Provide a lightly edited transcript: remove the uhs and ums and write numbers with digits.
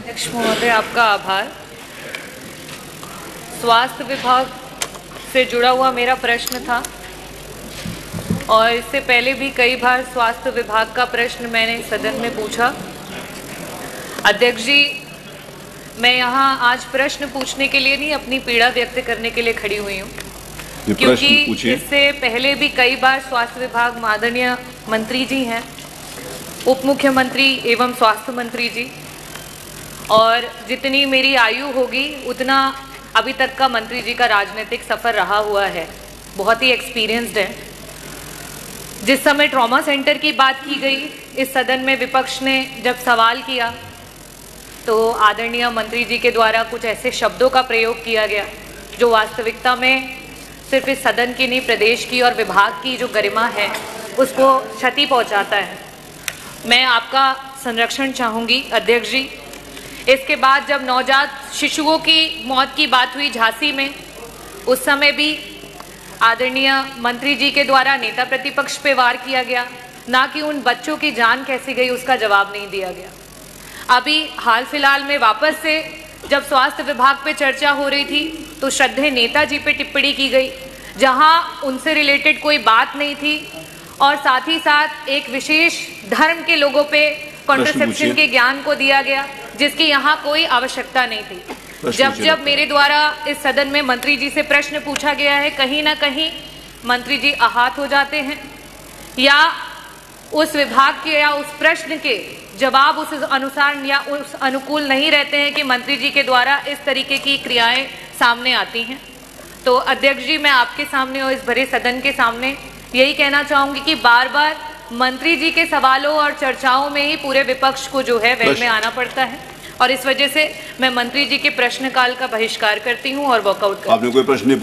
अध्यक्ष महोदय, आपका आभार। स्वास्थ्य विभाग से जुड़ा हुआ मेरा प्रश्न था और इससे पहले भी कई बार स्वास्थ्य विभाग का प्रश्न मैंने सदन में पूछा। अध्यक्ष जी, मैं यहाँ आज प्रश्न पूछने के लिए नहीं, अपनी पीड़ा व्यक्त करने के लिए खड़ी हुई हूँ, क्योंकि इससे पहले भी कई बार स्वास्थ्य विभाग माननीय मंत्री जी हैं, उप मुख्यमंत्री एवं स्वास्थ्य मंत्री जी, और जितनी मेरी आयु होगी उतना अभी तक का मंत्री जी का राजनीतिक सफर रहा हुआ है, बहुत ही एक्सपीरियंस्ड है। जिस समय ट्रॉमा सेंटर की बात की गई इस सदन में, विपक्ष ने जब सवाल किया तो आदरणीय मंत्री जी के द्वारा कुछ ऐसे शब्दों का प्रयोग किया गया जो वास्तविकता में सिर्फ इस सदन की नहीं, प्रदेश की और विभाग की जो गरिमा है उसको क्षति पहुंचाता है। मैं आपका संरक्षण चाहूँगी अध्यक्ष जी। इसके बाद जब नवजात शिशुओं की मौत की बात हुई झांसी में, उस समय भी आदरणीय मंत्री जी के द्वारा नेता प्रतिपक्ष पे वार किया गया, ना कि उन बच्चों की जान कैसे गई उसका जवाब नहीं दिया गया। अभी हाल फिलहाल में वापस से जब स्वास्थ्य विभाग पे चर्चा हो रही थी तो श्रद्धेय नेताजी पे टिप्पणी की गई, जहां उनसे रिलेटेड कोई बात नहीं थी, और साथ ही साथ एक विशेष धर्म के लोगों पे कॉन्ट्रासेप्शन के ज्ञान को दिया गया, जिसकी यहाँ कोई आवश्यकता नहीं थी। जब मेरे द्वारा इस सदन में मंत्री जी से प्रश्न पूछा गया है, कहीं ना कहीं मंत्री जी आहत हो जाते हैं या उस विभाग के या उस प्रश्न के जवाब उस अनुसार या उस अनुकूल नहीं रहते हैं कि मंत्री जी के द्वारा इस तरीके की क्रियाएं सामने आती हैं। तो अध्यक्ष जी, मैं आपके सामने और इस भरे सदन के सामने यही कहना चाहूंगी कि बार बार मंत्री जी के सवालों और चर्चाओं में ही पूरे विपक्ष को जो है वह में आना पड़ता है, और इस वजह से मैं मंत्री जी के प्रश्नकाल का बहिष्कार करती हूं और वॉकआउट करती हूं। आपने कोई प्रश्न नहीं पूछा।